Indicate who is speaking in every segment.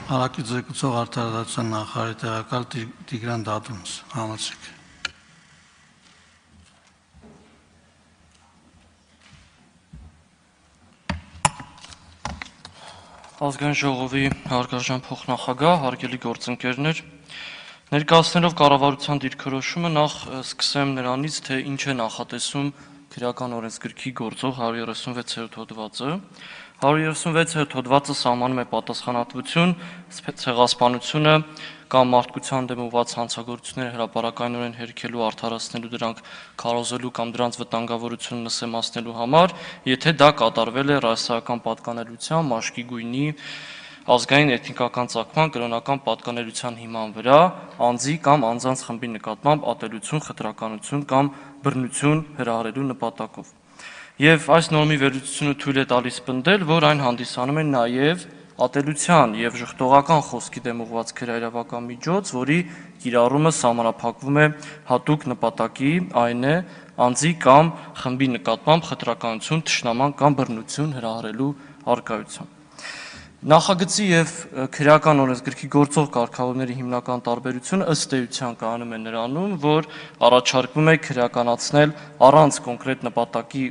Speaker 1: Հարակի ձգուցող արդարադատության նախարարի տեղակալ Տիգրան Դադումց, համեցեք։
Speaker 2: Ազգային ժողովի հարգարժան փոխնախագահ, հարգելի գործընկերներ, ներկայացնելով կառավարության դիրքորոշումը նախ սկսեմ նրանից, թե ինչ է նախատեսում քրեական օրենսգրքի գործող 136-րդ հոդվածը։ 136-րդ հոդվածը սահմանում է պատասխանատվություն, ցեղասպանությունը կամ մարդկության դեմ ուղղված հանցագործությունները հրապարակայնորեն հերքելու, արդարացնելու, դրանք քարոզելու կամ դրանց վտանգավորությունը նսեմացնելու համար, եթե դա կատարվել է ռասայական պատկանելիության, մաշկի գույնի, ազգային էթնիկական ծագման, կրոնական պատկանելիության հիման վրա, անձի կամ անձանց խմբի նկատմամբ ատելություն, խտրականություն կամ բռնություն հրահրելու նպատակով։ Եվ այս նորմի վերլուծությունը թույլ է տալիս պնդել, որ այն հանդիսանում է նաև ատելության եւ ժխտողական խոսքի դեմ ուղղված քրեական միջոց, որի կիրառումը սահմանափակվում է հատուկ նպատակի, այն է անձի կամ խմբի նկատմամբ խտրականություն, թշնաման կամ բռնություն հրահրելու առկայությամբ։ Նախագծի եւ քրեական օրենսգրքի գործող կարգավորումների հիմնական տարբերությունը ըստ էության կայանում է նրանում, որ առաջարկվում է քրեականացնել առանց կոնկրետ նպատակի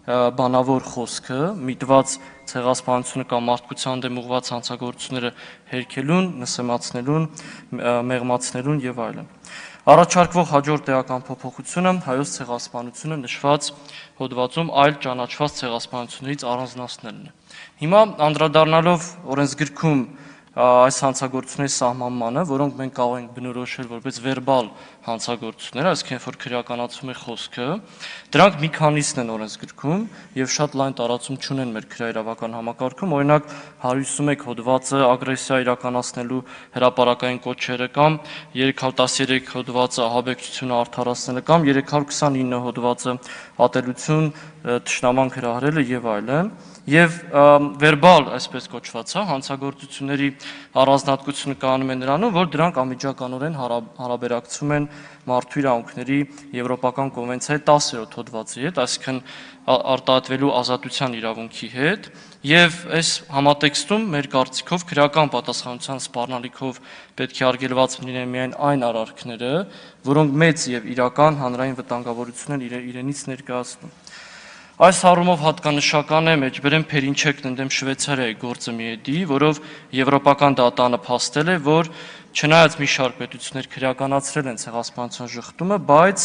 Speaker 2: բանավոր խոսքը, միտված ցեղասպանությունը կամ մարդկության դեմ ուղղված հանցագործությունները հերքելուն, նսեմացնելուն, մեղմացնելուն եւ այլն։ Առաջարկվող հաջորդ էական փոփոխությունը հայոց ցեղասպանությունը նշված հոդվածում այլ ճանաչված ցեղասպանություններից առանձնացնելն է։ Հիմա անդրադառնալով օրենսգրքում այս հանցագործությունների սահմանմանը, որոնք մենք կարող ենք բնորոշել որպես վերբալ հանցագործություններ, այսինքն որ քրեականացում է խոսքը, դրանք մի քանիսն են օրենսգրքում եւ շատ լայն տարածում չունեն մեր քրեական համակարգում, օրինակ 151 հոդվածը ագրեսիա իրականացնելու հրապարակային կոչերը կամ 313 հոդվածը ահաբեկչությունը արդարացնելը կամ 329 հոդվածը ատելություն, թշնաման հրահրելը եւ այլն։ Եվ վերբալ, այսպես կոչված, հանցագործությունների առանձնահատկությունը կայանում է նրանում, որ դրանք անմիջականորեն հարաբերակցում են մարդու իրավունքների Եվրոպական կոնվենցիայի 10-րդ հոդվածի հետ, այսինքն արտահայտվելու ազատության իրավունքի հետ, եւ այս համատեքստում մեր կարծիքով քրեական պատասխանատվության սպառնալիքով պետք է արգելված լինեն միայն այն արարքները, որոնք մեծ եւ իրական հանրային վտանգավորություն են իրենից ներկայացնում։ Այս առումով հատկանշական է մեջբերեմ Փերինչեկն ընդդեմ Շվեյցարիայի գործը մի էդի, որով Եվրոպական դատանը փաստել է, որ չնայած մի շարք պետություններ քրեականացրել են ցեղասպանության ժխտումը, բայց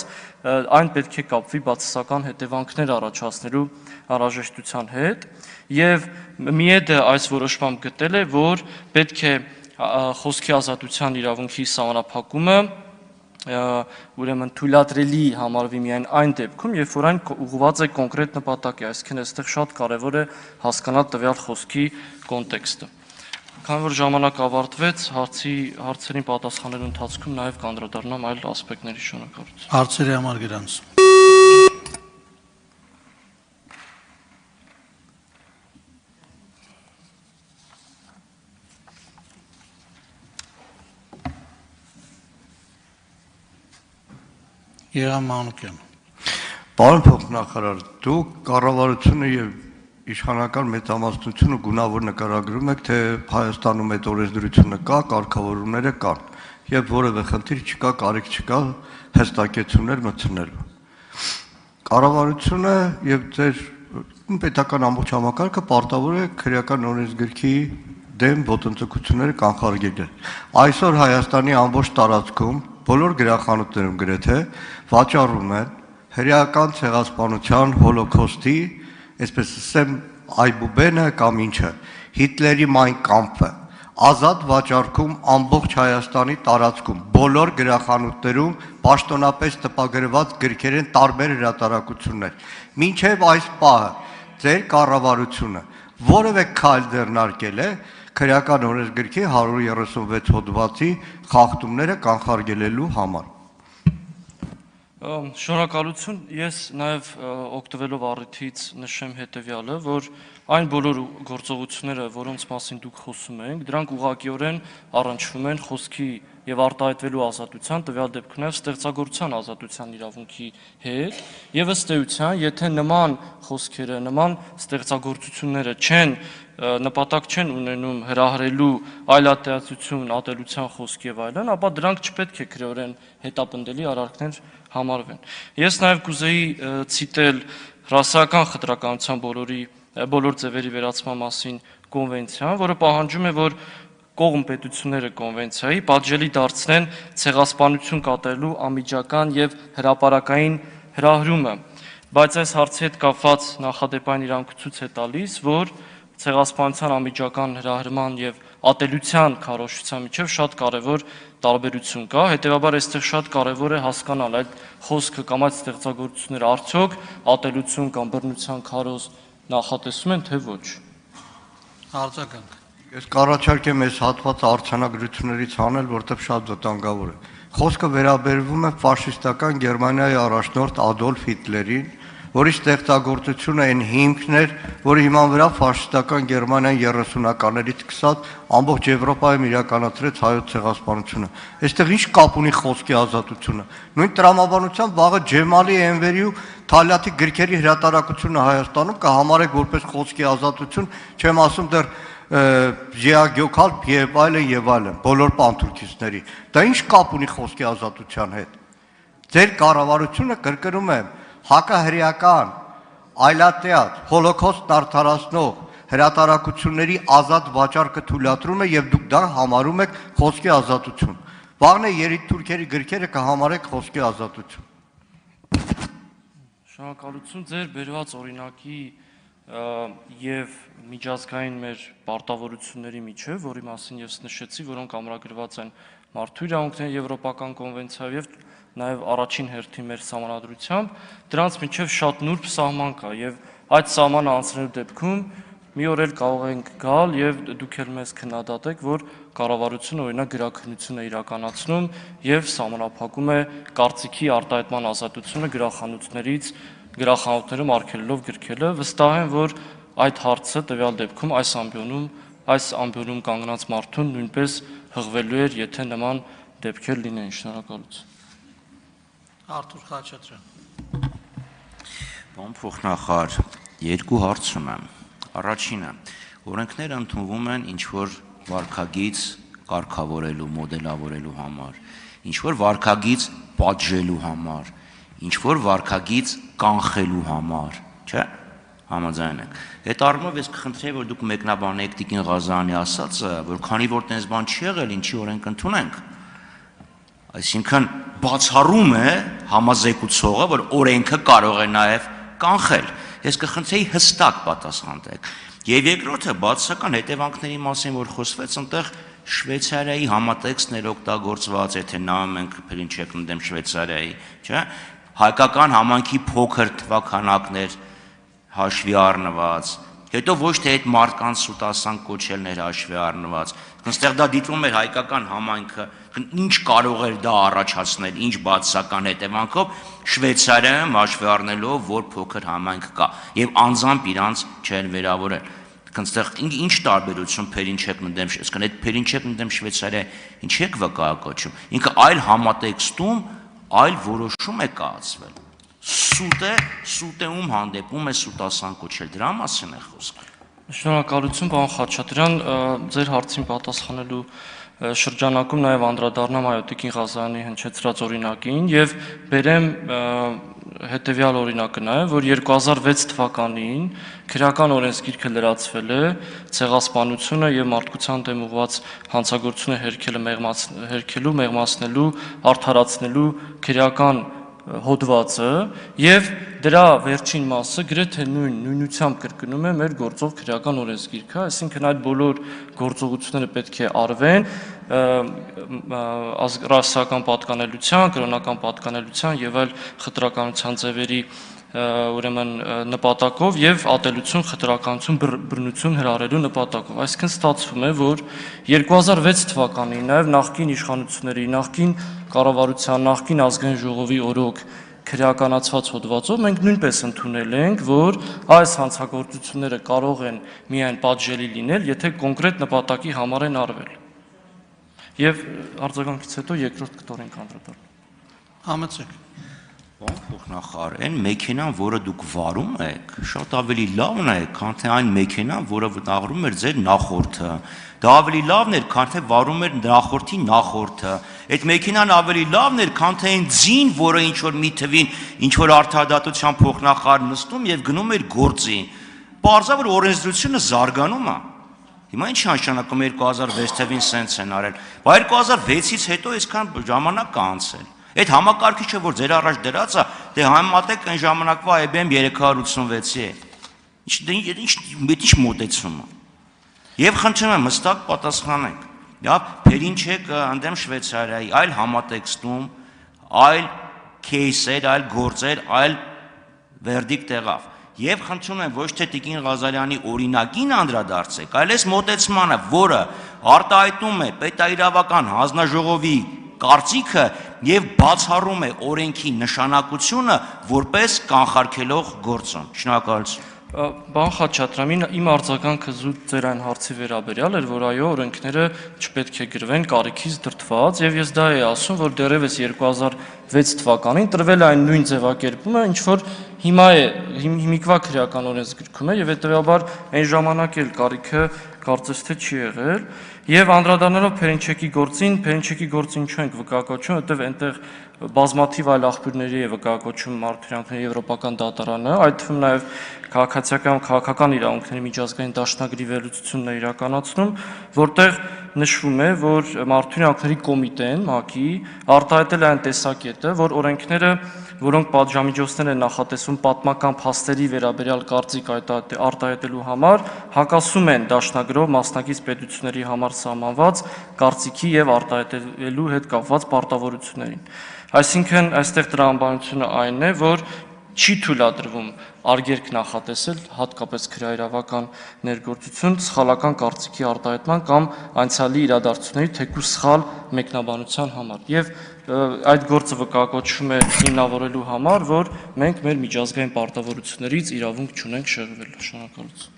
Speaker 2: այն պետք է կապվի բացասական հետևանքներ առաջացնելու անհրաժեշտության հետ, եւ Միեդը այս որոշմամբ գտել է, որ պետք է խոսքի ազատության իրավունքի սահմանափակումը ուրեմն թույլատրելի համարվի միայն այն դեպքում, երբ որ այն ուղղված է կոնկրետ նպատակի, այսինքն այստեղ շատ կարևոր է հասկանալ տվյալ խոսքի կոնտեքստը։ Քանի որ ժամանակ ավարտվեց, հարցերին պատասխանելու ընթացքում նաև կանդրադառնամ այլ ասպեկտների շնորհակալություն։
Speaker 1: Հարցերի համար գրանց։ Երան Մանուկյան։
Speaker 3: Պարոն փոխնախարար, դուք կառավարությունը եւ իշխանական մեծամասնությունը գունավոր նկարագրում եք, թե Հայաստանում այդ օրենսդրությունը կա, կարգավորումները կան եւ որևէ խնդիր չկա, կարիք չկա հստակեցումներ մտցնելու։ Կառավարությունը եւ ձեր պետական ամբողջ համակարգը պարտավոր է քրեական օրենսգրքի դեմ ոտնձգությունները կանխարգելել։ Այսօր Հայաստանի ամբողջ տարածքում բոլոր գրախանութներում գրեթե վաճառում են հրեական ցեղասպանության հոլոքոստի, այսպես ասեմ, այբուբենը կամ ինչը, Հիտլերի Մայն Կամփը, ազատ վաճառքում ամբողջ Հայաստանի տարածքում, բոլոր գրախանութներում պաշտոնապես տպագրված գրքեր են տարբեր հրատարակություններ։ Մինչև այս պահը ձեր կառավարությունը որևէ քայլ ձեռնարկել է քրեական օրենսգրքի 136 հոդվածի խախտումները կանխարգելելու համար։
Speaker 2: Շնորհակալություն, ես նաև օգտվելով առիթից նշեմ հետևյալը, որ այն բոլոր գործողությունները, որոնց մասին դուք խոսում եք, դրանք ուղղակիորեն առնչվում են խոսքի եւ արտահայտվելու ազատության, տվյալ դեպքում նաեւ ստեղծագործության ազատության իրավունքի հետ, եւ ըստ էության, եթե նման խոսքերը, նման ստեղծագործությունները նպատակ չեն ունենում հրահրելու այլատիացություն, ատելության խոսք եւ այլն, ապա դրանք չպետք է քրեորեն հետապնդելի արարքներ համարվեն։ Ես նաեւ կուզեի ցիտել ռասայական խտրականության բոլոր ձևերի վերացման մասին կոնվենցիան, որը պահանջում է, որ կողմ պետությունները կոնվենցիայի պատժելի դարձնեն ցեղասպանություն կատարելու անմիջական եւ հրապարակային հրահրումը, բայց այս հարցի հետ կապված նախադեպային իրանք ցույց է տալիս, որ ցեղասպանության անմիջական հրահրման եւ ատելության քարոզչության միջև շատ կարեւոր տարբերություն կա, հետեւաբար այստեղ շատ կարեւոր է հասկանալ այդ խոսքը կամ այդ ստեղծագործությունները արդյոք ատելություն կամ բռնության քարոզ նախատեսում են, թե ոչ։
Speaker 1: Արձագանք։
Speaker 3: Ես կառաջարկեմ այս հատվածը արձանագրություններից անել, որտեղ շատ վտանգավոր է։ Խոսքը վերաբերվում է ֆաշիստական Գերմանիայի առաջնորդ Ադոլֆ Հիտլերին, որի ստեղծագործությունը այն հիմքն էր, որի հիման վրա ֆաշիստական Գերմանիան 30-ականներից սկսած ամբողջ Եվրոպայում իրականացրեց հայոց ցեղասպանությունը։ Այստեղ ինչ կապ ունի խոսքի ազատությունը։ Նույն տրամաբանությամբ վաղը Ջեմալի Էնվերի ու Թալյաթի գրքերի հրատարակությունը Հայաստանում կհամարեք որպես խոսքի ազատություն, չեմ ասում դեռ Ժիագյոքալ եւ այլն, բոլոր պանթուրքիստների։ Դա ինչ կապ ունի խոսքի ազատության հետ։ Ձեր կառավարությունը կրկնում եմ հակահրեական, այլատեատ, հոլոկոստ արդարացնող հրատարակությունների ազատ վաճառքը թույլատրում է եւ դուք դա համարում եք խոսքի ազատություն։ Վաղն է երիտթուրքերի գրքերը կհամարեք խոսքի ազատություն։
Speaker 2: Շնորհակալություն ձեր բերված օրինակի եւ միջազգային մեր պարտավորությունների միջև, որի մասին ես նշեցի, որոնք ամրագրված են մարդու իրավունքների եվրոպական կոնվենցիայով եւ նաև առաջին հերթին մեր սահմանադրությամբ, դրանց միջև շատ նուրբ սահման կա եւ այդ սահմանը անցնելու դեպքում մի օր էլ կարող ենք գալ եւ դուք էլ մեզ քննադատեք, որ կառավարությունը օրինակ գրաքննություն է իրականացնում եւ սահմանափակում է կարծիքի արտահայտման ազատությունը գրախանութներում արգելելով գրքելը, վստահ եմ, որ այդ հարցը տվյալ դեպքում այս ամբիոնում կանգնած մարդուն նույնպես հղվելու էր, եթե նման դեպքեր լինեն։ Շնորհակալություն։
Speaker 1: Արթուր Խաչատրյան։
Speaker 4: Պարոն փոխնախարար, երկու հարց ունեմ։ Առաջինը, օրենքները ընդունվում են ինչ-որ վարքագիծ կարգավորելու, մոդելավորելու համար, ինչ-որ վարքագիծ պատժելու համար, ինչ-որ վարքագիծ կանխելու համար, չէ՞։ Համաձայն եք։ Այդ առումով ես կխնդրեի, որ դուք մեկնաբանեք Տիկին Ղազարյանի ասածը, որ քանի որ տես բան չի եղել, ինչի օրենք ընդունենք։ Այսինքն բացառում է համազեկուցողը, որ օրենքը կարող է նաև կանխել։ Ես կխնդրեի հստակ պատասխան տեք։ Եվ երկրորդը բացասական հետևանքների մասին, որ խոսվեց, այնտեղ Շվեյցարիայի համատեքստներ օգտագործված, եթե նայում ենք փրինչեք ընդդեմ Շվեյցարիայի, չէ՞, հայկական համանքի փոքր թվականակներ հաշվի առնված, հետո ոչ թե այդ մարդկանց սուտասան կոչելներ հաշվի առնված, այստեղ դա դիտվում էր հայկական համայնքը, ինչ կարող էր դա առաջացնել, ինչ բացասական հետևանքով Շվեյցարիայում հաշվի առնելով, որ փոքր համայնք կա եւ անձամբ իրանց չեն վերավորել։ Այստեղ ինչ տարբերություն Փերինչեկ ընդդեմ, այսինքն այդ Փերինչեկ ընդդեմ Շվեյցարիա ինչի եք վկայակոչում։ Ինքը այլ համատեքստում այլ որոշում է կայացվել։ Սուտեում հանդեպում է սուտասան կոչել, դրա մասին է խոսքը։
Speaker 2: Շնորհակալություն, պարոն Խաչատրյան, ձեր հարցին պատասխանելու շրջանակում նաև անդրադառնամ Տիկին Ղազարյանի հնչեցրած օրինակին եւ բերեմ հետեւյալ օրինակը նաև, որ 2006 թվականին քրեական օրենսգիրքը լրացվել է ցեղասպանությունը եւ մարդկության դեմ ուղղված հանցագործությունը հերքելու, մեղմացնելու, արդարացնելու քրեական հոդվածը եւ դրա վերջին մասը գրեթե նույնությամբ կրկնում է մեր գործող քրեական օրենսգիրքը, այսինքն այդ բոլոր գործողությունները պետք է արվեն ռասայական պատկանելիության, կրոնական պատկանելիության եւ այլ խտրականության ձևերի ուրեմն նպատակով եւ ատելություն, խտրականություն, բռնություն հրահրելու նպատակով։ Այսինքն ստացվում է, որ 2006 թվականին նաեւ նախկին իշխանությունների, նախկին կառավարության, նախկին ազգային ժողովի օրոք քրեականացված հոդվածով մենք նույնպես ընդունել ենք, որ այս հանցագործությունները կարող են միայն պատժելի լինել, եթե կոնկրետ նպատակի համար են արվել։ Եվ արձագանքից հետո երկրորդ կտորին կանդրադառնամ։
Speaker 1: Համեցեք։
Speaker 4: Ո՞ն փոխնախար, այն մեքենան, որը դուք վարում եք, շատ ավելի լավն է, քան թե այն մեքենան, որը վտարում էր ձեր նախորդը։ Դա ավելի լավն էր, քան թե վարում էր նախորդի նախորդը։ Այդ մեքենան ավելի լավն էր, քան թե այն ձին, որը ինչ որ մի թվին, ինչ որ արդարադատության փոխնախար նստում եւ գնում էր գործի։ Պարզա որ օրենսդրությունը զարգանում է։ Հիմա ինչ նշանակում 2006 թվին սենց են արել։ Բայց 2006-ից հետո այսքան ժամանակ կա անցել։ Այդ համակարգիչը, որ ձեր առաջ դրած է, դե համեմատեք այն ժամանակվա IBM 386-ի հետ։ Ինչ մոտեցում է։ Եվ խնդրում եմ հստակ պատասխանեք։ Լավ, փերին չեք ընդդեմ Շվեյցարիայի, այլ համատեքստում, այլ кейսեր, այլ գործեր, այլ վերդիկտ եղավ։ Եվ խնդրում եմ ոչ թե Տիկին Ղազարյանի օրինակին անդրադարձեք, այլ այս մոտեցմանը, որը արտահայտում է պետաիրավական հանձնաժողովի կարծիքը եւ բացառում է օրենքի նշանակությունը որպես կանխարգելող գործոն։ Շնորհակալություն։
Speaker 2: Բան Խաչատրյան, իմ արձագանքը զուտ ձեր այն հարցի վերաբերյալ էր, որ այո, օրենքները չպետք է գրվեն կարիքից դրդված, եւ ես դա էի ասում, որ դեռևս 2006 թվականին տրվել է այն նույն ձևակերպումը, ինչ որ հիմա է հիմիկվա քրեական օրենսգրքում է, եւ հետեւաբար այն ժամանակ էլ կարիքը կարծես թե չի եղել, եւ անդրադառնալով Փերենչեկի գործին ինչու ենք վկայակոչում, որտեղ այնտեղ բազմաթիվ այլ աղբյուրների է վկայակոչում Մարտիրոսյանի Եվրոպական դատարանը, այդ թվում նաև քաղաքական իրավունքների միջազգային դաշնագրի վերլուծությունն է իրականացնում, որտեղ նշվում է, որ Մարտիրոսյանի կոմիտեն ՄԱԿ-ի արտահայտել է այն տեսակետը, որ օրենքները, որոնք պատժամիջոցներ են նախատեսվում պատմական փաստերի վերաբերյալ կարծիք արտահայտելու համար, հակասում են դաշնագրով մասնակից պետությունների համար սահմանված կարծիքի եւ արտահայտելու հետ կապված պարտավորություններին։ Այսինքն, այստեղ տրամաբանությունը այն է, որ չի թույլատրվում արգելք նախատեսել, հատկապես քրեաիրավական ներգործություն, սխալական կարծիքի արտահայտման կամ անցյալի իրադարձությունների թեկուզ սխալ մեկնաբանության համար։ Եվ այդ գործը վկայակոչվում է հիմնավորելու համար, որ մենք մեր միջազգային պարտավորություններից իրավունք չունենք շեղվել։ Շնորհակալություն։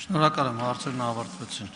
Speaker 1: Շնորհակալ եմ, հարցերն ավարտվեցին։